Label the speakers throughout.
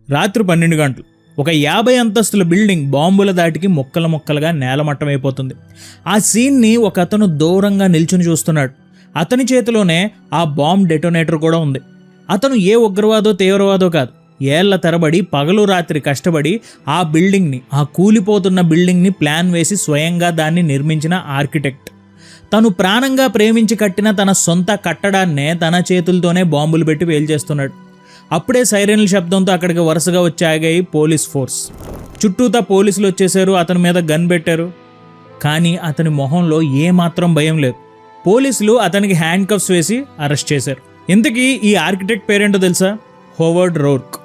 Speaker 1: రాత్రి 12 గంటలు. ఒక 50 అంతస్తుల బిల్డింగ్ బాంబుల దాటికి ముక్కలు ముక్కలుగా నేలమట్టమైపోతుంది. ఆ సీన్ని ఒక అతను దూరంగా నిల్చుని చూస్తున్నాడు. అతని చేతిలోనే ఆ బాంబ్ డెటోనేటర్ కూడా ఉంది. అతను ఏ ఉగ్రవాదో తీవ్రవాదో కాదు, ఏళ్ల తరబడి పగలు రాత్రి కష్టపడి ఆ బిల్డింగ్ని, ఆ కూలిపోతున్న బిల్డింగ్ని ప్లాన్ వేసి స్వయంగా దాన్ని నిర్మించిన ఆర్కిటెక్ట్. తను ప్రాణంగా ప్రేమించి కట్టిన తన సొంత కట్టడాన్నే తన చేతులతోనే బాంబులు పెట్టి పేల్చేస్తున్నాడు. అప్పుడే సైరన్ల శబ్దంతో అక్కడికి వరుసగా వచ్చి ఆగాయి పోలీస్ ఫోర్స్. చుట్టూతా పోలీసులు వచ్చేశారు, అతని మీద గన్ పెట్టారు. కానీ అతని మొహంలో ఏమాత్రం భయం లేదు. పోలీసులు అతనికి హ్యాండ్ కఫ్స్ వేసి అరెస్ట్ చేశారు. ఇంతకీ ఈ ఆర్కిటెక్ట్ పేరేంటో తెలుసా? Howard Roark.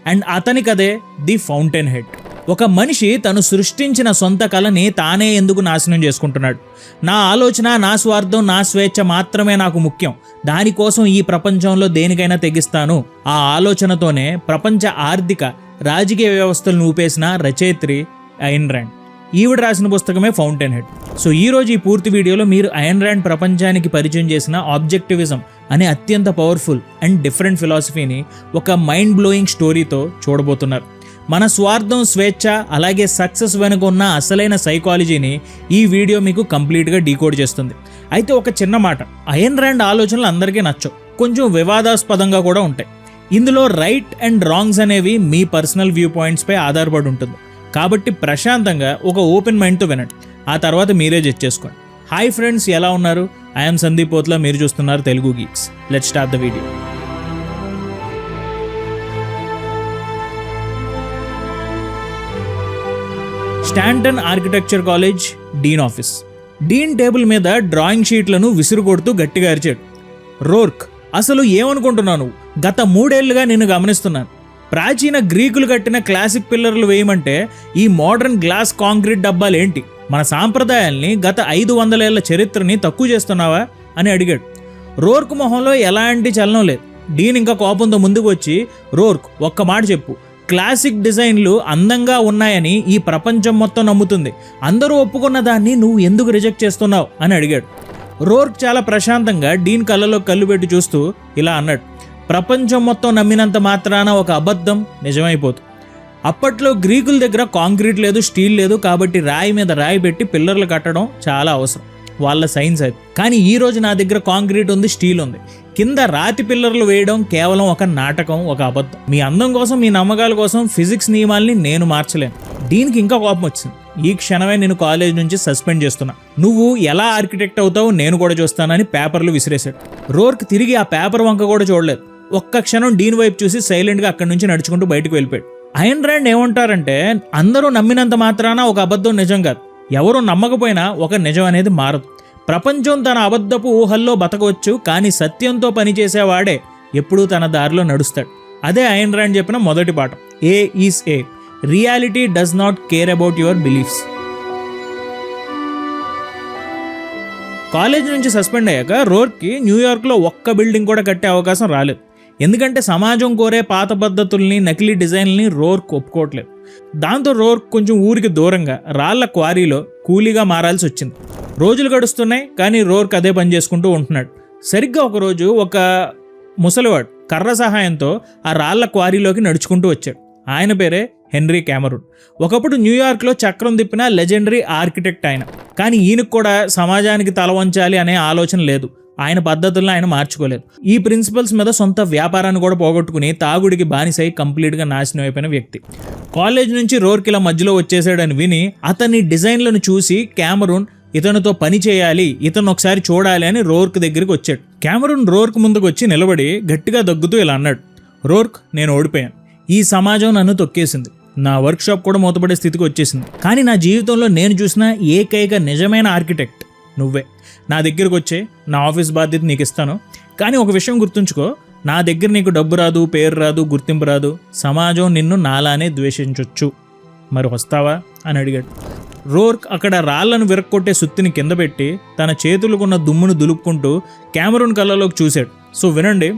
Speaker 1: అండ్ అతనికదే ది ఫౌంటైన్ హెడ్. ఒక మనిషి తను సృష్టించిన సొంత కళని తానే ఎందుకు నాశనం చేసుకుంటున్నాడు? నా ఆలోచన, నా స్వార్థం, నా స్వేచ్ఛ మాత్రమే నాకు ముఖ్యం, దానికోసం ఈ ప్రపంచంలో దేనికైనా తెగిస్తాను. ఆ ఆలోచనతోనే ప్రపంచ ఆర్థిక రాజకీయ వ్యవస్థలను ఊపేసిన రచయిత్రి అయన్ ర్యాండ్. ఈవిడ రాసిన పుస్తకమే ఫౌంటైన్ హెడ్. సో ఈరోజు ఈ పూర్తి వీడియోలో మీరు అయన్ ర్యాండ్ ప్రపంచానికి పరిచయం చేసిన ఆబ్జెక్టివిజం అనే అత్యంత పవర్ఫుల్ అండ్ డిఫరెంట్ ఫిలాసఫీని ఒక మైండ్ బ్లోయింగ్ స్టోరీతో చూడబోతున్నారు. మన స్వార్థం, స్వేచ్ఛ, అలాగే సక్సెస్ వెనుక ఉన్న అసలైన సైకాలజీని ఈ వీడియో మీకు కంప్లీట్గా డీకోడ్ చేస్తుంది. అయితే ఒక చిన్న మాట, అయన్ ర్యాండ్ ఆలోచనలు అందరికీ నచ్చవు, కొంచెం వివాదాస్పదంగా కూడా ఉంటాయి. ఇందులో రైట్ అండ్ రాంగ్స్ అనేవి మీ పర్సనల్ వ్యూ పాయింట్స్పై ఆధారపడి ఉంటుంది. కాబట్టి ప్రశాంతంగా ఒక ఓపెన్ మైండ్తో వినండి, ఆ తర్వాత మీరే జడ్జ్ చేసుకోండి. హాయ్ ఫ్రెండ్స్, ఎలా ఉన్నారు? ఐఎమ్ సందీప్ పోత్లా, మీరు చూస్తున్నారు Telugu geeks. Let's start the video. Stanton architecture college dean office. Dean table మీద డ్రాయింగ్ షీట్లను విసురు కొడుతూ గట్టిగా అరిచాడు. రోర్క్, అసలు ఏమనుకుంటున్నావు? గత 3 ఏళ్లుగా నిన్ను గమనిస్తున్నాను. ప్రాచీన గ్రీకులు కట్టిన క్లాసిక్ పిల్లర్లు వేయమంటే ఈ మోడర్న్ గ్లాస్ కాంక్రీట్ డబ్బాలేంటి? మన సాంప్రదాయాల్ని, గత 500 ఏళ్ల చరిత్రని తక్కువ చేస్తున్నావా అని అడిగాడు. రోర్క్ మొహంలో ఎలాంటి చలనం లేదు. డీన్ ఇంకా కోపంతో ముందుకు వచ్చి, రోర్క్, ఒక్క మాట చెప్పు, క్లాసిక్ డిజైన్లు అందంగా ఉన్నాయని ఈ ప్రపంచం మొత్తం నమ్ముతుంది, అందరూ ఒప్పుకున్న దాన్ని నువ్వు ఎందుకు రిజెక్ట్ చేస్తున్నావు అని అడిగాడు. రోర్క్ చాలా ప్రశాంతంగా డీన్ కళ్ళలో కళ్ళు పెట్టి చూస్తూ ఇలా అన్నాడు, ప్రపంచం మొత్తం నమ్మినంత మాత్రాన ఒక అబద్ధం నిజమైపోతుంది. అప్పట్లో గ్రీకుల దగ్గర కాంక్రీట్ లేదు, స్టీల్ లేదు, కాబట్టి రాయి మీద రాయి పెట్టి పిల్లర్లు కట్టడం చాలా అవసరం, వాళ్ళ సైన్స్ అది. కానీ ఈ రోజు నా దగ్గర కాంక్రీట్ ఉంది, స్టీల్ ఉంది, కింద రాతి పిల్లర్లు వేయడం కేవలం ఒక నాటకం, ఒక అబద్ధం. మీ అందం కోసం, మీ నమ్మకాల కోసం ఫిజిక్స్ నియమాల్ని నేను మార్చలేను. దీనికి ఇంకా కోపం వచ్చింది. ఈ క్షణమే నేను కాలేజ్ నుంచి సస్పెండ్ చేస్తున్నా. నువ్వు ఎలా ఆర్కిటెక్ట్ అవుతావో నేను కూడా చూస్తానని పేపర్లు విసిరేశాడు. రోర్క్ తిరిగి ఆ పేపర్ వంక కూడా చూడలేదు. ఒక్క క్షణం డీన్ వైపు చూసి సైలెంట్గా అక్కడి నుంచి నడుచుకుంటూ బయటకు వెళ్ళిపోయాడు. అయన్ ర్యాండ్ ఏమంటారంటే, అందరూ నమ్మినంత మాత్రాన ఒక అబద్ధం నిజం కాదు, ఎవరూ నమ్మకపోయినా ఒక నిజం అనేది మారదు. ప్రపంచం తన అబద్ధపు ఊహల్లో బతకవచ్చు, కానీ సత్యంతో పనిచేసేవాడే ఎప్పుడూ తన దారిలో నడుస్తాడు. అదే అయన్ ర్యాండ్ చెప్పిన మొదటి పాఠం. ఏ is a, reality does not care about your beliefs. College నుంచి సస్పెండ్ అయ్యాక రోర్క్కి న్యూయార్క్లో ఒక్క బిల్డింగ్ కూడా కట్టే అవకాశం రాలేదు. ఎందుకంటే సమాజం కోరే పాత పద్ధతుల్ని, నకిలీ డిజైన్లని రోర్క్ ఒప్పుకోవట్లేదు. దాంతో రోర్క్ కొంచెం ఊరికి దూరంగా రాళ్ల క్వారీలో కూలీగా మారాల్సి వచ్చింది. రోజులు గడుస్తున్నాయి, కానీ రోర్క్ అదే పని చేసుకుంటూ ఉంటున్నాడు. సరిగ్గా ఒకరోజు ఒక ముసలివాడు కర్ర సహాయంతో ఆ రాళ్ల క్వారీలోకి నడుచుకుంటూ వచ్చాడు. ఆయన పేరే హెన్రీ క్యామరూన్. ఒకప్పుడు న్యూయార్క్లో చక్రం తిప్పిన లెజెండరీ ఆర్కిటెక్ట్ ఆయన. కానీ ఈయనకు కూడా సమాజానికి తల వంచాలి అనే ఆలోచన లేదు. ఆయన పద్ధతులను ఆయన మార్చుకోలేదు. ఈ ప్రిన్సిపల్స్ మీద సొంత వ్యాపారాన్ని కూడా పోగొట్టుకుని తాగుడికి బానిసై కంప్లీట్గా నాశనం అయిపోయిన వ్యక్తి. కాలేజ్ నుంచి రోర్క్ ఇలా మధ్యలో వచ్చేసాడని విని అతని డిజైన్లను చూసి క్యామరూన్ ఇతనితో పని చేయాలి, ఇతను ఒకసారి చూడాలి అని రోర్క్ దగ్గరికి వచ్చాడు. క్యామరూన్ రోర్క్ ముందుకు వచ్చి నిలబడి గట్టిగా దగ్గుతూ ఇలా అన్నాడు, రోర్క్, నేను ఓడిపోయాను. ఈ సమాజం నన్ను తొక్కేసింది, నా వర్క్షాప్ కూడా మూతపడే స్థితికి వచ్చేసింది. కానీ నా జీవితంలో నేను చూసిన ఏకైక నిజమైన ఆర్కిటెక్ట్ నువ్వే. నా దగ్గరకు వచ్చే, నా ఆఫీస్ బాధ్యత నీకు ఇస్తాను. కానీ ఒక విషయం గుర్తుంచుకో, నా దగ్గర నీకు డబ్బు రాదు, పేరు రాదు, గుర్తింపు రాదు, సమాజం నిన్ను నాలానే ద్వేషించొచ్చు. మరి వస్తావా అని అడిగాడు. రోర్క్ అక్కడ రాళ్లను విరక్కొట్టే సుత్తిని కింద పెట్టి తన చేతులకున్న దుమ్మును దులుపుకుంటూ క్యామరూన్ కళ్ళలోకి చూశాడు. సో వినండి,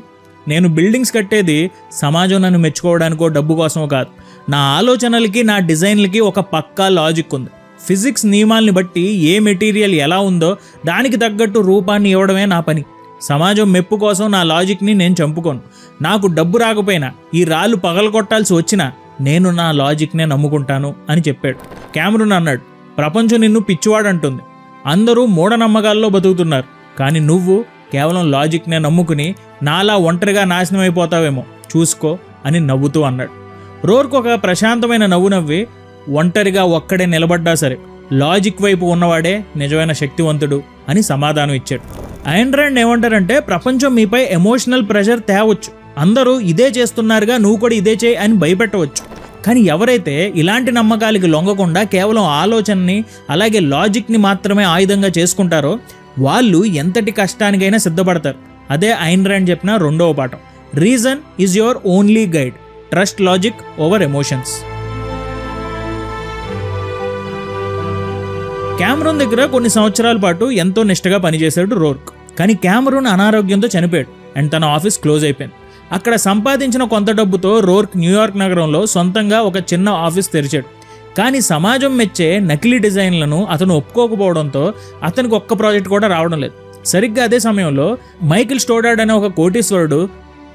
Speaker 1: నేను బిల్డింగ్స్ కట్టేది సమాజం నన్ను మెచ్చుకోవడానికో డబ్బు కోసమో కాదు. నా ఆలోచనలకి, నా డిజైన్లకి ఒక పక్కా లాజిక్ ఉంది. ఫిజిక్స్ నియమాల్ని బట్టి ఏ మెటీరియల్ ఎలా ఉందో దానికి తగ్గట్టు రూపాన్ని ఇవ్వడమే నా పని. సమాజం మెప్పు కోసం నా లాజిక్ని నేను చంపుకోను. నాకు డబ్బు రాకపోయినా, ఈ రాళ్ళు పగలగొట్టాల్సి వచ్చినా నేను నా లాజిక్నే నమ్ముకుంటాను అని చెప్పాడు. క్యామరూన్ అన్నాడు, ప్రపంచం నిన్ను పిచ్చివాడంటుంది, అందరూ మూఢనమ్మకాల్లో బతుకుతున్నారు, కానీ నువ్వు కేవలం లాజిక్నే నమ్ముకుని నాలా ఒంటరిగా నాశనం అయిపోతావేమో చూసుకో అని నవ్వుతూ అన్నాడు. రోర్క్ ఒక ప్రశాంతమైన నవ్వు నవ్వి, ఒంటరిగా ఒక్కడే నిలబడ్డా సరే లాజిక్ వైపు ఉన్నవాడే నిజమైన శక్తివంతుడు అని సమాధానం ఇచ్చాడు. ఐన్ ర్యాండ్ ఏమంటారంటే, ప్రపంచం మీపై ఎమోషనల్ ప్రెషర్ తేవచ్చు, అందరూ ఇదే చేస్తున్నారుగా నువ్వు కూడా ఇదే చేయి అని భయపెట్టవచ్చు, కానీ ఎవరైతే ఇలాంటి నమ్మకాలకి లొంగకుండా కేవలం ఆలోచనని అలాగే లాజిక్ని మాత్రమే ఆయుధంగా చేసుకుంటారో వాళ్ళు ఎంతటి కష్టానికైనా సిద్ధపడతారు. అదే ఐన్ ర్యాండ్ చెప్పిన రెండవ పాఠం. Reason is your only guide, trust logic over emotions. Cameron దగ్గర కొన్ని సంవత్సరాల పాటు ఎంతో నిష్టగా పనిచేశాడు రోర్క్. కానీ క్యామరూన్ అనారోగ్యంతో చనిపోయాడు అండ్ తన ఆఫీస్ క్లోజ్ అయిపోయింది. అక్కడ సంపాదించిన కొంత డబ్బుతో రోర్క్ న్యూయార్క్ నగరంలో సొంతంగా ఒక చిన్న ఆఫీస్ తెరిచాడు. కానీ సమాజం మెచ్చే నకిలీ డిజైన్లను అతను ఒప్పుకోకపోవడంతో అతనికి ఒక్క ప్రాజెక్ట్ కూడా రావడం లేదు. సరిగ్గా అదే సమయంలో మైకిల్ స్టోడార్డ్ అనే ఒక కోటీశ్వరుడు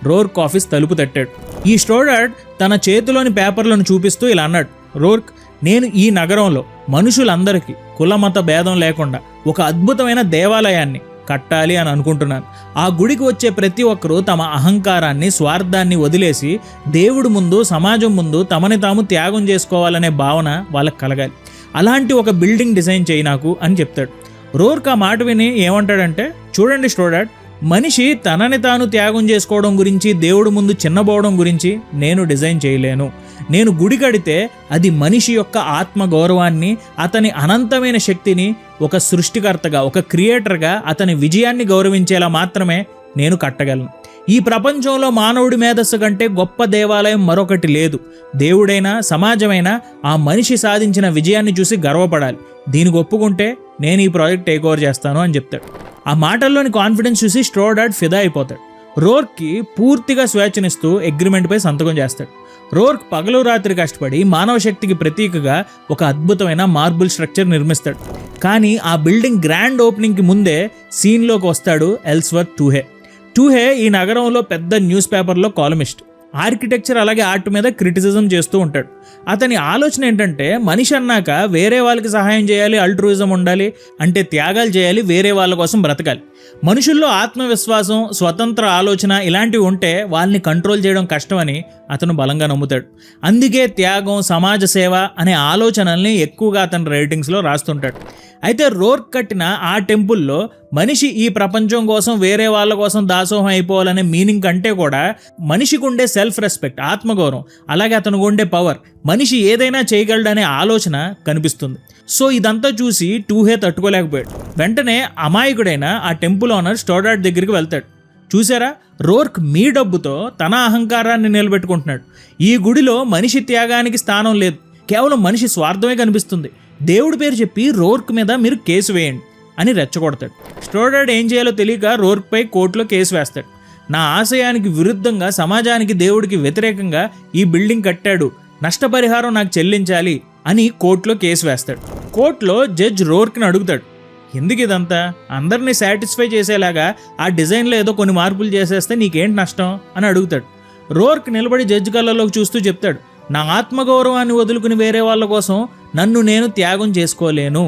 Speaker 1: రోర్క్ ఆఫీస్ తలుపు తట్టాడు. ఈ స్టోడార్డ్ తన చేతిలోని పేపర్లను చూపిస్తూ ఇలా అన్నాడు, రోర్క్, నేను ఈ నగరంలో మనుషులందరికీ కులమత భేదం లేకుండా ఒక అద్భుతమైన దేవాలయాన్ని కట్టాలి అని అనుకుంటున్నాను. ఆ గుడికి వచ్చే ప్రతి ఒక్కరూ తమ అహంకారాన్ని, స్వార్థాన్ని వదిలేసి దేవుడి ముందు, సమాజం ముందు తమని తాము త్యాగం చేసుకోవాలనే భావన వాళ్ళకి కలగాలి. అలాంటి ఒక బిల్డింగ్ డిజైన్ చేయి నాకు అని చెప్తాడు. రోర్క్ ఆ మాట విని ఏమంటాడంటే, చూడండి స్టోడార్డ్, మనిషి తనని తాను త్యాగం చేసుకోవడం గురించి, దేవుడి ముందు చిన్నబోవడం గురించి నేను డిజైన్ చేయలేను. నేను గుడి కడితే అది మనిషి యొక్క ఆత్మ గౌరవాన్ని, అతని అనంతమైన శక్తిని, ఒక సృష్టికర్తగా, ఒక క్రియేటర్గా అతని విజయాన్ని గౌరవించేలా మాత్రమే నేను కట్టగలను. ఈ ప్రపంచంలో మానవుడి మేధస్సు కంటే గొప్ప దేవాలయం మరొకటి లేదు. దేవుడైనా సమాజమైనా ఆ మనిషి సాధించిన విజయాన్ని చూసి గర్వపడాలి. దీనికి ఒప్పుకుంటే నేను ఈ ప్రాజెక్ట్ టేక్ ఓవర్ చేస్తాను అని చెప్తాడు. ఆ మాటల్లోని కాన్ఫిడెన్స్ చూసి స్టోడార్డ్ ఫిదా అయిపోతాడు. రోర్క్కి పూర్తిగా స్వేచ్ఛనిస్తూ అగ్రిమెంట్పై సంతకం చేస్తాడు. రోర్క్ పగలు రాత్రి కష్టపడి మానవ శక్తికి ప్రతీకగా ఒక అద్భుతమైన మార్బుల్ స్ట్రక్చర్ నిర్మిస్తాడు. కానీ ఆ బిల్డింగ్ గ్రాండ్ ఓపెనింగ్కి ముందే సీన్లోకి వస్తాడు ఎల్స్వర్త్ టూహే. టూహే ఈ నగరంలో పెద్ద న్యూస్ పేపర్లో కాలమిస్ట్. ఆర్కిటెక్చర్ అలాగే ఆర్ట్ మీద క్రిటిసిజం చేస్తూ ఉంటాడు. అతని ఆలోచన ఏంటంటే, మనిషి అన్నాక వేరే వాళ్ళకి సహాయం చేయాలి, అల్ట్రూయిజం ఉండాలి, అంటే త్యాగాలు చేయాలి, వేరే వాళ్ళ కోసం బ్రతకాలి. మనుషుల్లో ఆత్మవిశ్వాసం, స్వతంత్ర ఆలోచన ఇలాంటివి ఉంటే వాళ్ళని కంట్రోల్ చేయడం కష్టమని అతను బలంగా నమ్ముతాడు. అందుకే త్యాగం, సమాజ సేవ అనే ఆలోచనల్ని ఎక్కువగా అతని రైటింగ్స్లో రాస్తుంటాడు. అయితే రోర్క్ కట్టిన ఆ టెంపుల్లో మనిషి ఈ ప్రపంచం కోసం, వేరే వాళ్ళ కోసం దాసోహం అయిపోవాలనే మీనింగ్ కంటే కూడా మనిషికి ఉండే సెల్ఫ్ రెస్పెక్ట్, ఆత్మగౌరవం, అలాగే అతనికి ఉండే పవర్, మనిషి ఏదైనా చేయగలడనే ఆలోచన కనిపిస్తుంది. సో ఇదంతా చూసి టూహే తట్టుకోలేకపోయాడు. వెంటనే అమాయకుడైన ఆ టెంపుల్ ఓనర్ స్టోడార్డ్ దగ్గరికి వెళ్తాడు. చూసారా, రోర్క్ మీ డబ్బుతో తన అహంకారాన్ని నిలబెట్టుకుంటున్నాడు. ఈ గుడిలో మనిషి త్యాగానికి స్థానం లేదు, కేవలం మనిషి స్వార్థమే కనిపిస్తుంది. దేవుడి పేరు చెప్పి రోర్క్ మీద మీరు కేసు వేయండి అని రెచ్చగొడతాడు. స్టోడార్డ్ ఏం చేయాలో తెలియక రోర్క్పై కోర్టులో కేసు వేస్తాడు. నా ఆశయానికి విరుద్ధంగా, సమాజానికి, దేవుడికి వ్యతిరేకంగా ఈ బిల్డింగ్ కట్టాడు, నష్టపరిహారం నాకు చెల్లించాలి అని కోర్టులో కేసు వేస్తాడు. కోర్టులో జడ్జ్ రోర్క్ని అడుగుతాడు, ఎందుకు ఇదంతా? అందరినీ సాటిస్ఫై చేసేలాగా ఆ డిజైన్లో ఏదో కొన్ని మార్పులు చేసేస్తే నీకేంటి నష్టం అని అడుగుతాడు. రోర్క్ నిలబడి జడ్జి కళ్ళలోకి చూస్తూ చెప్తాడు, నా ఆత్మగౌరవాన్ని వదులుకుని వేరే వాళ్ళ కోసం నన్ను నేను త్యాగం చేసుకోలేను.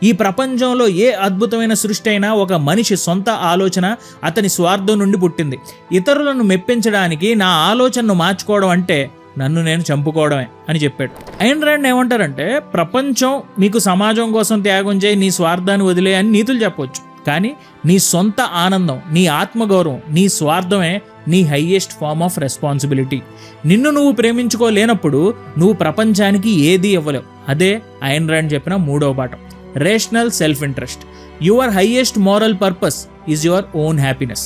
Speaker 1: ఈ ప్రపంచంలో ఏ అద్భుతమైన సృష్టి అయినా ఒక మనిషి సొంత ఆలోచన, అతని స్వార్థం నుండి పుట్టింది. ఇతరులను మెప్పించడానికి నా ఆలోచనను మార్చుకోవడం అంటే నన్ను నేను చంపుకోవడమే అని చెప్పాడు. ఐన్ ర్యాండ్ ఏమంటారంటే, ప్రపంచం మీకు సమాజం కోసం త్యాగం చేయి, నీ స్వార్థాన్ని వదిలే అని నీతులు చెప్పవచ్చు, కానీ నీ సొంత ఆనందం, నీ ఆత్మగౌరవం, నీ స్వార్థమే నీ హైయెస్ట్ ఫార్మ్ ఆఫ్ రెస్పాన్సిబిలిటీ. నిన్ను నువ్వు ప్రేమించుకోలేనప్పుడు నువ్వు ప్రపంచానికి ఏదీ ఇవ్వలేవు. అదే ఐన్ ర్యాండ్ చెప్పిన మూడవ పాఠం, rational self interest. Your highest moral purpose is your own happiness.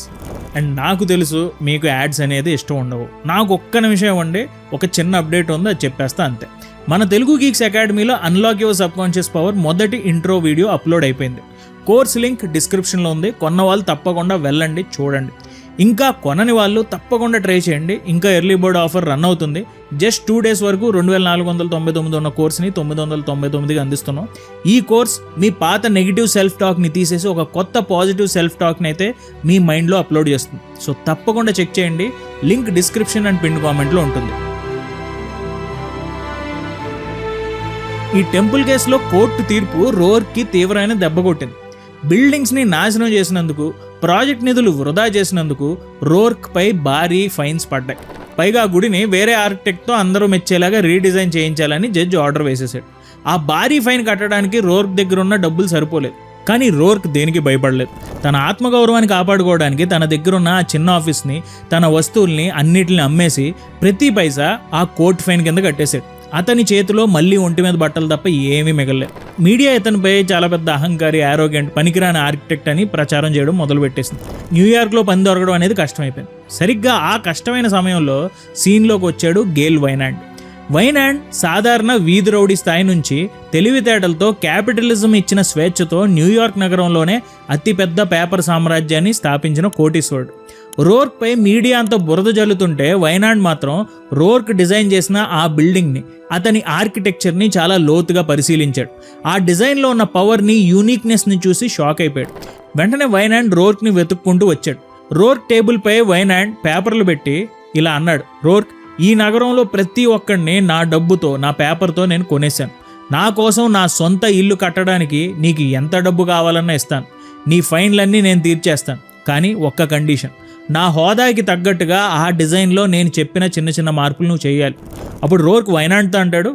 Speaker 1: And నాకు తెలుసు మీకు యాడ్స్ అనేది ఇష్టం ఉండవు. నాకు ఒక్క నిమిషం ఇవ్వండి, ఒక చిన్న అప్డేట్ ఉంది, అది చెప్పేస్తా అంతే. మన తెలుగు గీక్స్ అకాడమీలో అన్లాక్ యువర్ సబ్కాన్షియస్ పవర్ మొదటి ఇంట్రో వీడియో అప్లోడ్ అయిపోయింది. కోర్స్ లింక్ డిస్క్రిప్షన్లో ఉంది. కొన్న వాళ్ళు తప్పకుండా వెళ్ళండి, చూడండి. ఇంకా కొనని వాళ్ళు తప్పకుండా ట్రై చేయండి. ఇంకా ఎర్లీ బర్డ్ ఆఫర్ రన్ అవుతుంది. జస్ట్ 2 days వరకు 2499 ఉన్న కోర్స్ని 999కి అందిస్తున్నాం. ఈ కోర్స్ మీ పాత నెగిటివ్ సెల్ఫ్ టాక్ని తీసేసి ఒక కొత్త పాజిటివ్ సెల్ఫ్ టాక్ని అయితే మీ మైండ్లో అప్లోడ్ చేస్తుంది. సో తప్పకుండా చెక్ చేయండి. లింక్ డిస్క్రిప్షన్ అండ్ పిన్ కామెంట్లో ఉంటుంది. ఈ టెంపుల్ కేసులో కోర్టు తీర్పు రోర్క్కి తీవ్రమైన దెబ్బ కొట్టింది. బిల్డింగ్స్ని నాశనం చేసినందుకు, ప్రాజెక్ట్ నిధులు వృధా చేసినందుకు రోర్క్పై భారీ ఫైన్స్ పడ్డాయి. పైగా ఆ గుడిని వేరే ఆర్కిటెక్ట్తో అందరూ మెచ్చేలాగా రీడిజైన్ చేయించాలని జడ్జి ఆర్డర్ వేసేసాడు. ఆ భారీ ఫైన్ కట్టడానికి రోర్క్ దగ్గర ఉన్న డబ్బులు సరిపోలేదు. కానీ రోర్క్ దేనికి భయపడలేదు. తన ఆత్మగౌరవాన్ని కాపాడుకోవడానికి తన దగ్గర ఉన్న ఆ చిన్న ఆఫీస్ని, తన వస్తువుల్ని అన్నిటిని అమ్మేసి ప్రతి పైసా ఆ కోర్ట్ ఫైన్ కింద కట్టేశాడు. అతని చేతిలో మళ్ళీ ఒంటి మీద బట్టలు తప్ప ఏమీ మిగలలేదు. మీడియా ఇతనిపై చాలా పెద్ద అహంకారి, ఆరోగ్యంట్, పనికిరాని ఆర్కిటెక్ట్ అని ప్రచారం చేయడం మొదలుపెట్టేసింది. న్యూయార్క్లో పని దొరకడం అనేది కష్టమైపోయింది. సరిగ్గా ఆ కష్టమైన సమయంలో సీన్లోకి వచ్చాడు గేల్ వైనాండ్. వైనాండ్ సాధారణ వీధి రౌడీ స్థాయి నుంచి తెలివితేటలతో, క్యాపిటలిజం ఇచ్చిన స్వేచ్ఛతో న్యూయార్క్ నగరంలోనే అతిపెద్ద పేపర్ సామ్రాజ్యాన్ని స్థాపించిన కోటీశ్వరుడు. రోర్క్పై మీడియా అంతా బురద జల్లుతుంటే వైనాండ్ మాత్రం రోర్క్ డిజైన్ చేసిన ఆ బిల్డింగ్ని, అతని ఆర్కిటెక్చర్ని చాలా లోతుగా పరిశీలించాడు. ఆ డిజైన్లో ఉన్న పవర్ని, యూనిక్నెస్ని చూసి షాక్ అయిపోయాడు. వెంటనే వైనాండ్ రోర్క్ని వెతుక్కుంటూ వచ్చాడు. రోర్క్ టేబుల్పై వైనాండ్ పేపర్లు పెట్టి ఇలా అన్నాడు, రోర్క్, ఈ నగరంలో ప్రతి ఒక్కడిని నా డబ్బుతో, నా పేపర్తో నేను కొనేశాను. నా కోసం నా సొంత ఇల్లు కట్టడానికి నీకు ఎంత డబ్బు కావాలన్నా ఇస్తాను. నీ ఫైన్లన్నీ నేను తీర్చేస్తాను. కానీ ఒక్క కండిషన్, నా హోదాకి తగ్గట్టుగా ఆ డిజైన్లో నేను చెప్పిన చిన్న చిన్న మార్పులు నువ్వు చేయాలి. అప్పుడు రోర్క్ వైనాండ్తో అంటాడు,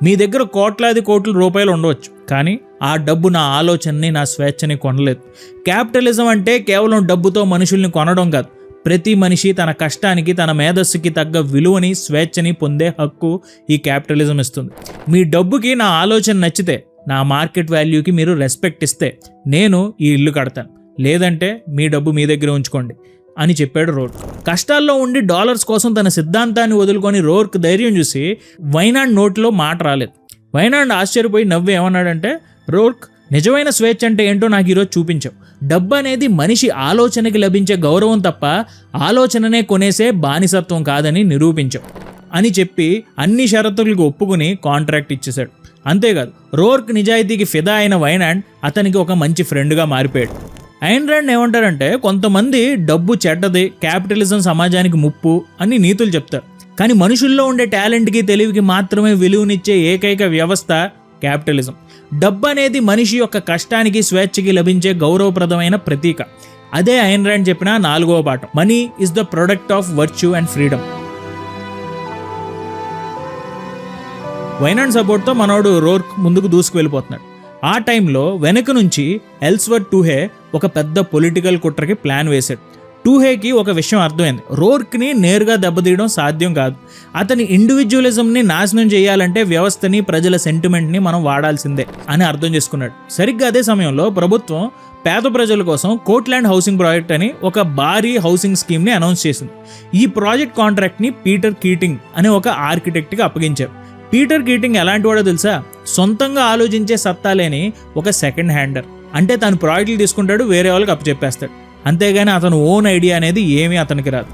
Speaker 1: మీ దగ్గర కోట్లాది కోట్ల రూపాయలు ఉండవచ్చు, కానీ ఆ డబ్బు నా ఆలోచనని, నా స్వేచ్ఛని కొనలేదు. క్యాపిటలిజం అంటే కేవలం డబ్బుతో మనుషుల్ని కొనడం కాదు. ప్రతి మనిషి తన కష్టానికి, తన మేధస్సుకి తగ్గ విలువని, స్వేచ్ఛని పొందే హక్కు ఈ క్యాపిటలిజం ఇస్తుంది. మీ డబ్బుకి నా ఆలోచన నచ్చితే, నా మార్కెట్ వాల్యూకి మీరు రెస్పెక్ట్ ఇస్తే నేను ఈ ఇల్లు కడతాను. లేదంటే మీ డబ్బు మీ దగ్గర ఉంచుకోండి అని చెప్పాడు రోర్క్. కష్టాల్లో ఉండి డాలర్స్ కోసం తన సిద్ధాంతాన్ని వదులుకొని రోర్క్ ధైర్యం చూసి వైనాండ్ నోట్లో మాట రాలేదు. వైనాండ్ ఆశ్చర్యపోయి నవ్వి ఏమన్నాడంటే, రోర్క్, నిజమైన స్వేచ్ఛ అంటే ఏంటో నాకు ఈరోజు చూపించావు. డబ్బు అనేది మనిషి ఆలోచనకి లభించే గౌరవం తప్ప ఆలోచననే కొనేసే బానిసత్వం కాదని నిరూపించావు అని చెప్పి అన్ని షరతులకు ఒప్పుకుని కాంట్రాక్ట్ ఇచ్చేశాడు. అంతేకాదు, రోర్క్ నిజాయితీకి ఫిదా అయిన వైనాండ్ అతనికి ఒక మంచి ఫ్రెండ్గా మారిపోయాడు. ఐన్ ర్యాండ్ ఏమంటారంటే, కొంతమంది డబ్బు చెడ్డది, క్యాపిటలిజం సమాజానికి ముప్పు అని నీతులు చెప్తారు. కానీ మనుషుల్లో ఉండే టాలెంట్కి, తెలివికి మాత్రమే విలువనిచ్చే ఏకైక వ్యవస్థ క్యాపిటలిజం. డబ్బు అనేది మనిషి యొక్క కష్టానికి, స్వేచ్ఛకి లభించే గౌరవప్రదమైన ప్రతీక. అదే ఐన్ ర్యాండ్ చెప్పిన 4వ పాఠం, money is the product of virtue and freedom. Wynand సపోర్ట్తో మనోడు రోర్క్ ముందుకు దూసుకు వెళ్ళిపోతున్నాడు. ఆ టైంలో వెనక నుంచి ఎల్స్వర్త్ టూహే ఒక పెద్ద పొలిటికల్ కుట్రకి ప్లాన్ వేశాడు. టూహేకి ఒక విషయం అర్థమైంది, రోర్క్ని నేరుగా దెబ్బతీయడం సాధ్యం కాదు. అతని ఇండివిజువలిజంని నాశనం చేయాలంటే వ్యవస్థని, ప్రజల సెంటిమెంట్ని మనం వాడాల్సిందే అని అర్థం చేసుకున్నాడు. సరిగ్గా అదే సమయంలో ప్రభుత్వం పేద ప్రజల కోసం కోట్ల్యాండ్ హౌసింగ్ ప్రాజెక్ట్ అని ఒక భారీ హౌసింగ్ స్కీమ్ని అనౌన్స్ చేసింది. ఈ ప్రాజెక్ట్ కాంట్రాక్ట్ని పీటర్ కీటింగ్ అనే ఒక ఆర్కిటెక్ట్కి అప్పగించారు. పీటర్ కీటింగ్ ఎలాంటి వాడో తెలుసా? సొంతంగా ఆలోచించే సత్తా లేని ఒక సెకండ్ హ్యాండర్. అంటే తను ప్రాజెక్టులు తీసుకుంటాడు, వేరే వాళ్ళకి అప్పచెప్పేస్తాడు. అంతేగాని అతను ఓన్ ఐడియా అనేది ఏమీ అతనికి రాదు.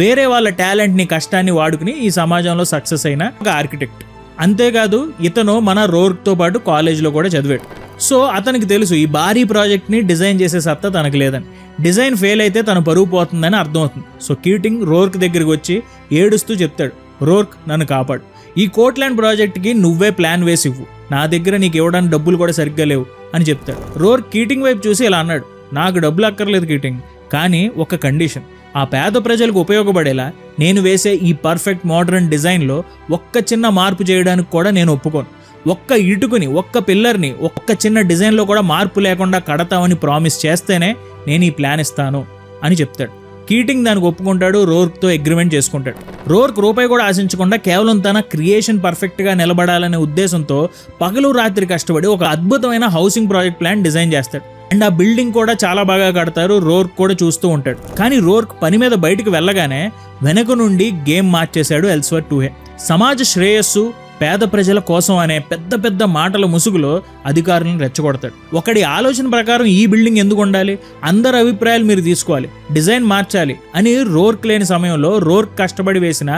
Speaker 1: వేరే వాళ్ళ టాలెంట్ని, కష్టాన్ని వాడుకుని ఈ సమాజంలో సక్సెస్ అయిన ఒక ఆర్కిటెక్ట్. అంతేకాదు, ఇతను మన రోర్క్తో పాటు కాలేజీలో కూడా చదివాడు. సో అతనికి తెలుసు ఈ భారీ ప్రాజెక్ట్ని డిజైన్ చేసే సత్తా తనకు లేదని. డిజైన్ ఫెయిల్ అయితే తను పరుగు పోతుందని అర్థమవుతుంది. సో కీటింగ్ రోర్క్ దగ్గరికి వచ్చి ఏడుస్తూ చెప్తాడు, రోర్క్, నన్ను కాపాడు. ఈ కోట్ల్యాండ్ ప్రాజెక్ట్కి నువ్వే ప్లాన్ వేసి ఇవ్వు. నా దగ్గర నీకు ఇవ్వడానికి డబ్బులు కూడా సరిగ్గా లేవు అని చెప్తాడు. రోర్క్ కీటింగ్ వైపు చూసి ఇలా అన్నాడు, నాకు డబ్బులు అక్కర్లేదు కీటింగ్, కానీ ఒక కండిషన్. ఆ పేద ప్రజలకు ఉపయోగపడేలా నేను వేసే ఈ పర్ఫెక్ట్ మోడర్న్ డిజైన్లో ఒక్క చిన్న మార్పు చేయడానికి కూడా నేను ఒప్పుకోను. ఒక్క ఇటుకుని, ఒక్క పిల్లర్ని, ఒక్క చిన్న డిజైన్లో కూడా మార్పు లేకుండా కడతామని ప్రామిస్ చేస్తేనే నేను ఈ ప్లాన్ ఇస్తాను అని చెప్తాడు. కీటింగ్ దానికి ఒప్పుకుంటాడు, రోర్క్తో అగ్రిమెంట్ చేసుకుంటాడు. రోర్క్ రూపాయి కూడా ఆశించకుండా కేవలం తన క్రియేషన్ పర్ఫెక్ట్గా నిలబడాలనే ఉద్దేశంతో పగలు రాత్రి కష్టపడి ఒక అద్భుతమైన హౌసింగ్ ప్రాజెక్ట్ ప్లాన్ డిజైన్ చేస్తాడు. అండ్ ఆ బిల్డింగ్ కూడా చాలా బాగా కడతారు. రోర్క్ కూడా చూస్తూ ఉంటాడు. కానీ రోర్క్ పని మీద బయటకు వెళ్ళగానే వెనక నుండి గేమ్ మార్చేశాడు ఎల్స్వర్త్ టూహే. సమాజ శ్రేయస్సు, పేద ప్రజల కోసం అనే పెద్ద పెద్ద మాటల ముసుగులో అధికారులను రెచ్చగొడతాడు. ఒకడి ఆలోచన ప్రకారం ఈ బిల్డింగ్ ఎందుకు ఉండాలి, అందరి అభిప్రాయాలు మీరు తీసుకోవాలి, డిజైన్ మార్చాలి అని రోర్క్ లేని సమయంలో రోర్క్ కష్టపడి వేసిన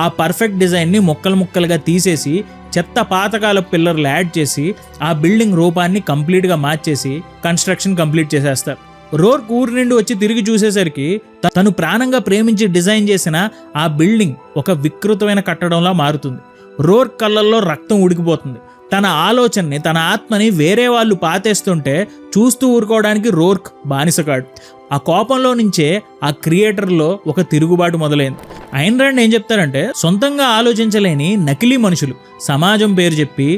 Speaker 1: ఆ పర్ఫెక్ట్ డిజైన్ని ముక్కలు ముక్కలుగా తీసేసి చెత్త పాతకాల పిల్లర్లు యాడ్ చేసి ఆ బిల్డింగ్ రూపాన్ని కంప్లీట్గా మార్చేసి కన్స్ట్రక్షన్ కంప్లీట్ చేసేస్తారు. రోర్క్ ఊరి నుండి వచ్చి తిరిగి చూసేసరికి తను ప్రాణంగా ప్రేమించి డిజైన్ చేసిన ఆ బిల్డింగ్ ఒక వికృతమైన కట్టడంలా మారుతుంది. రోర్క్ కళ్ళల్లో రక్తం ఉడికిపోతుంది. తన ఆలోచనని, తన ఆత్మని వేరే వాళ్ళు పాతేస్తుంటే చూస్తూ ఊరుకోవడానికి రోర్క్ బానిసకాడు. ఆ కోపంలో నుంచే ఆ క్రియేటర్లో ఒక తిరుగుబాటు మొదలైంది. ఐన్ ర్యాండ్ ఏం చెప్తారంటే, సొంతంగా ఆలోచించలేని నకిలీ మనుషులు సమాజం పేరు చెప్పి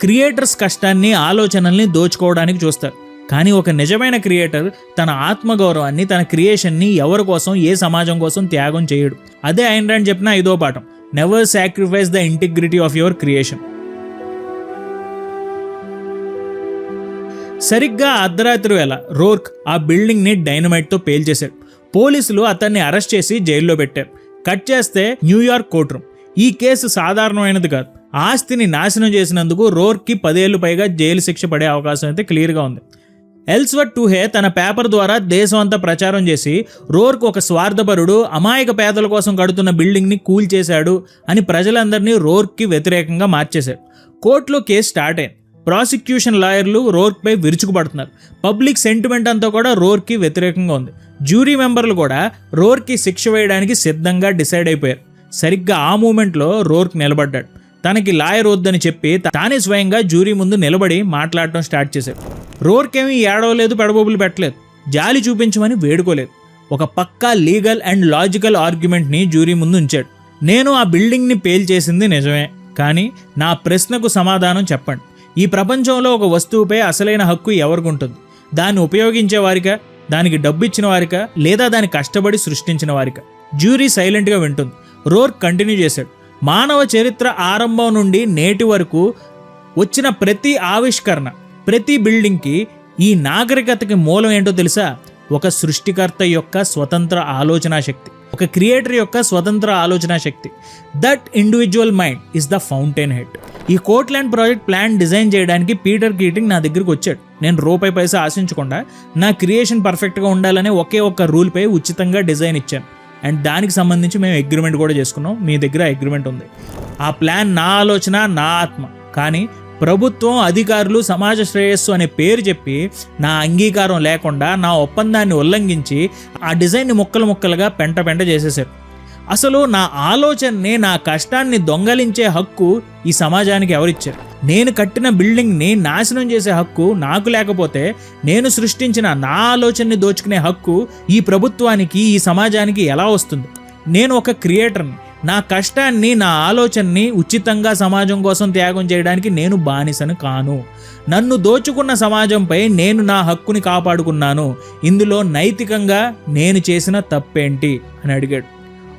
Speaker 1: క్రియేటర్స్ కష్టాన్ని, ఆలోచనల్ని దోచుకోవడానికి చూస్తారు. కానీ ఒక నిజమైన క్రియేటర్ తన ఆత్మగౌరవాన్ని, తన క్రియేషన్ని ఎవరి కోసం, ఏ సమాజం కోసం త్యాగం చేయడు. అదే ఐన్ ర్యాండ్ చెప్పిన 5వ పాఠం, never sacrifice the integrity of your creation. సరిగ్గా అర్ధరాత్రి వేళ రోర్క్ ఆ బిల్డింగ్ని డైనమైట్తో పేల్చేశాడు. పోలీసులు అతన్ని అరెస్ట్ చేసి జైల్లో పెట్టారు. కట్ చేస్తే న్యూయార్క్ కోర్టు రూమ్. ఈ కేసు సాధారణమైనది కాదు. ఆస్తిని నాశనం చేసినందుకు రోర్క్కి 10 ఏళ్లు పైగా జైలు శిక్ష పడే అవకాశం అయితే క్లియర్గా ఉంది. ఎల్స్వర్త్ టూహే తన పేపర్ ద్వారా దేశం అంతా ప్రచారం చేసి రోర్క్ ఒక స్వార్థపరుడు, అమాయక పేదల కోసం కడుతున్న బిల్డింగ్ని కూల్చేశాడు అని ప్రజలందరినీ రోర్క్కి వ్యతిరేకంగా మార్చేశాడు. కోర్టులో కేసు స్టార్ట్ అయింది. ప్రాసిక్యూషన్ లాయర్లు రోర్క్పై విరుచుకుపడుతున్నారు. పబ్లిక్ సెంటిమెంట్ అంతా కూడా రోర్క్కి వ్యతిరేకంగా ఉంది. జ్యూరీ మెంబర్లు కూడా రోర్క్కి శిక్ష వేయడానికి సిద్ధంగా డిసైడ్ అయిపోయారు. సరిగ్గా ఆ మూమెంట్లో రోర్క్ నిలబడ్డాడు. తనకి లాయర్ వద్దని చెప్పి తానే స్వయంగా జ్యూరీ ముందు నిలబడి మాట్లాడటం స్టార్ట్ చేశాడు. రోర్క్ ఏమీ ఏడవలేదు, పెడబొబ్బులు పెట్టలేదు, జాలి చూపించమని వేడుకోలేదు. ఒక పక్కా లీగల్ అండ్ లాజికల్ ఆర్గ్యుమెంట్ని జ్యూరీ ముందు ఉంచాడు. నేను ఆ బిల్డింగ్ని పేల్చేసింది నిజమే, కానీ నా ప్రశ్నకు సమాధానం చెప్పండి. ఈ ప్రపంచంలో ఒక వస్తువుపై అసలైన హక్కు ఎవరికి ఉంటుంది? దాన్ని ఉపయోగించే వారికా, దానికి డబ్బు ఇచ్చిన వారికా, లేదా దాన్ని కష్టపడి సృష్టించిన వారికా? జ్యూరీ సైలెంట్గా వింటుంది. రోర్క్ కంటిన్యూ చేశాడు. మానవ చరిత్ర ఆరంభం నుండి నేటి వరకు వచ్చిన ప్రతి ఆవిష్కరణ, ప్రతి బిల్డింగ్కి, ఈ నాగరికతకి మూలం ఏంటో తెలుసా? ఒక సృష్టికర్త యొక్క స్వతంత్ర ఆలోచనా శక్తి, ఒక క్రియేటర్ యొక్క స్వతంత్ర ఆలోచనా శక్తి. That individual mind is the fountainhead. ఈ కోర్ట్లాండ్ ప్రాజెక్ట్ ప్లాన్ డిజైన్ చేయడానికి పీటర్ కీటింగ్ నా దగ్గరికి వచ్చాడు. నేను రూపాయి పైసా ఆశించకుండా నా క్రియేషన్ పర్ఫెక్ట్గా ఉండాలనే ఒకే ఒక్క రూల్పై ఉచితంగా డిజైన్ ఇచ్చాను. అండ్ దానికి సంబంధించి మేము అగ్రిమెంట్ కూడా చేసుకున్నాం. మీ దగ్గర అగ్రిమెంట్ ఉంది. ఆ ప్లాన్ నా ఆలోచన, నా ఆత్మ. కానీ ప్రభుత్వం, అధికారులు సమాజ శ్రేయస్సు అనే పేరు చెప్పి నా అంగీకారం లేకుండా నా ఒప్పందాన్ని ఉల్లంఘించి ఆ డిజైన్ని ముక్కలు ముక్కలుగా పెంట చేసేశారు. అసలు నా ఆలోచనని, నా కష్టాన్ని దొంగలించే హక్కు ఈ సమాజానికి ఎవరిచ్చారు? నేను కట్టిన బిల్డింగ్ని నాశనం చేసే హక్కు నాకు లేకపోతే నేను సృష్టించిన నా ఆలోచనని దోచుకునే హక్కు ఈ ప్రభుత్వానికి, ఈ సమాజానికి ఎలా వస్తుంది? నేను ఒక క్రియేటర్ని. నా కష్టాన్ని, నా ఆలోచనని ఉచితంగా సమాజం కోసం త్యాగం చేయడానికి నేను బానిసను కాను. నన్ను దోచుకున్న సమాజంపై నేను నా హక్కుని కాపాడుకున్నాను. ఇందులో నైతికంగా నేను చేసిన తప్పేంటి అని అడిగాడు.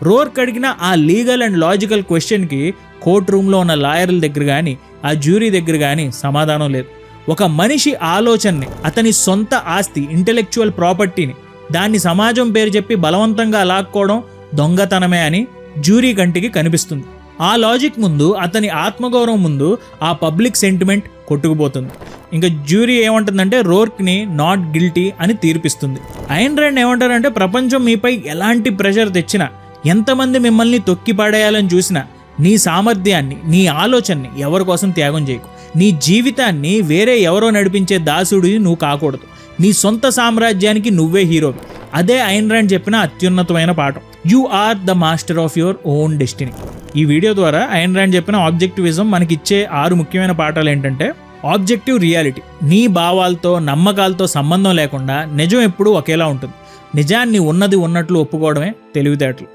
Speaker 1: రోర్క్ అడిగిన ఆ లీగల్ అండ్ లాజికల్ క్వశ్చన్కి కోర్ట్ రూమ్లో ఉన్న లాయర్ల దగ్గర కానీ, ఆ జ్యూరీ దగ్గర కానీ సమాధానం లేదు. ఒక మనిషి ఆలోచనని, అతని సొంత ఆస్తి, ఇంటెలెక్చువల్ ప్రాపర్టీని, దాన్ని సమాజం పేరు చెప్పి బలవంతంగా లాక్కోవడం దొంగతనమే అని జ్యూరీ కంటికి కనిపిస్తుంది. ఆ లాజిక్ ముందు, అతని ఆత్మగౌరవం ముందు ఆ పబ్లిక్ సెంటిమెంట్ కొట్టుకుపోతుంది. ఇంకా జ్యూరీ ఏమంటుందంటే రోర్క్ని నాట్ గిల్టీ అని తీర్పిస్తుంది. ఐన్ ర్యాండ్ ఏమంటారంటే, ప్రపంచం మీపై ఎలాంటి ప్రెషర్ తెచ్చినా, ఎంతమంది మిమ్మల్ని తొక్కి పడేయాలని చూసినా, నీ సామర్థ్యాన్ని, నీ ఆలోచనని ఎవరి కోసం త్యాగం చేయకు. నీ జీవితాన్ని వేరే ఎవరో నడిపించే దాసుడిని నువ్వు కాకూడదు. నీ సొంత సామ్రాజ్యానికి నువ్వే హీరోవి. అదే ఐన్ ర్యాండ్ చెప్పిన అత్యున్నతమైన పాఠం. You are the master of your own destiny. ఈ వీడియో ద్వారా ఐన్ ర్యాండ్ చెప్పిన ఆబ్జెక్టివిజం మనకిచ్చే 6 ముఖ్యమైన పాఠాలు ఏంటంటే, ఆబ్జెక్టివ్ రియాలిటీ, నీ భావాలతో, నమ్మకాలతో సంబంధం లేకుండా నిజం ఎప్పుడూ ఒకేలా ఉంటుంది. నిజాన్ని ఉన్నది ఉన్నట్లు ఒప్పుకోవడమే తెలివితేటలు.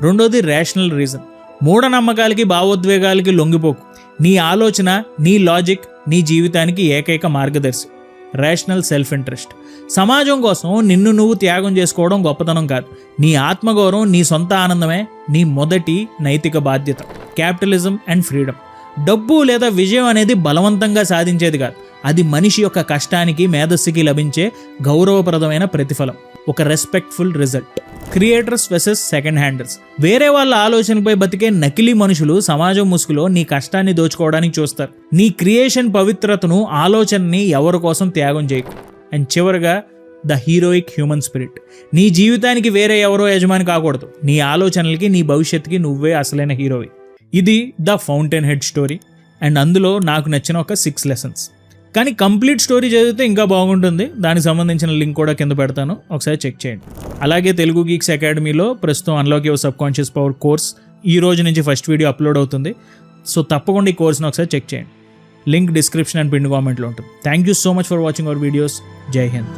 Speaker 1: రెండోది రేషనల్ రీజన్. మూఢనమ్మకాలకి, భావోద్వేగాలకి లొంగిపోకు. నీ ఆలోచన, నీ లాజిక్ నీ జీవితానికి ఏకైక మార్గదర్శి. Rational self interest. సమాజం కోసం నిన్ను నువ్వు త్యాగం చేసుకోవడం గొప్పతనం కాదు. నీ ఆత్మగౌరవం, నీ సొంత ఆనందమే నీ మొదటి నైతిక బాధ్యత. Capitalism and freedom. డబ్బు లేదా విజయం అనేది బలవంతంగా సాధించేది కాదు. అది మనిషి యొక్క కష్టానికి, మేధస్సుకి లభించే గౌరవప్రదమైన ప్రతిఫలం. ఒక respectful result. Creators వెసెస్ second handers. వేరే వాళ్ళ ఆలోచనపై బతికే నకిలీ మనుషులు సమాజం ముసుగులో నీ కష్టాన్ని దోచుకోవడానికి చూస్తారు. నీ క్రియేషన్ పవిత్రతను, ఆలోచనని ఎవరి కోసం త్యాగం చేయకు. అండ్ చివరిగా ద హీరోయిక్ హ్యూమన్ స్పిరిట్. నీ జీవితానికి వేరే ఎవరో యజమాని కాకూడదు. నీ ఆలోచనలకి, నీ భవిష్యత్తుకి నువ్వే అసలైన హీరోవి. ఇది the fountain head story. And అందులో నాకు నచ్చిన ఒక 6 లెసన్స్. కానీ కంప్లీట్ స్టోరీ చదివితే ఇంకా బాగుంటుంది. దానికి సంబంధించిన లింక్ కూడా కింద పెడతాను, ఒకసారి చెక్ చేయండి. అలాగే తెలుగు గీక్స్ అకాడమీలో ప్రస్తుతం unlock your sub conscious power course ఈ రోజు నుంచి ఫస్ట్ వీడియో అప్లోడ్ అవుతుంది. సో తప్పకుండా ఈ కోర్స్ని ఒకసారి చెక్ చేయండి. లింక్ డిస్క్రిప్షన్ అండ్ పిన్ కామెంట్లో ఉంటుంది. Thank you so much for watching our videos. జై హింద్.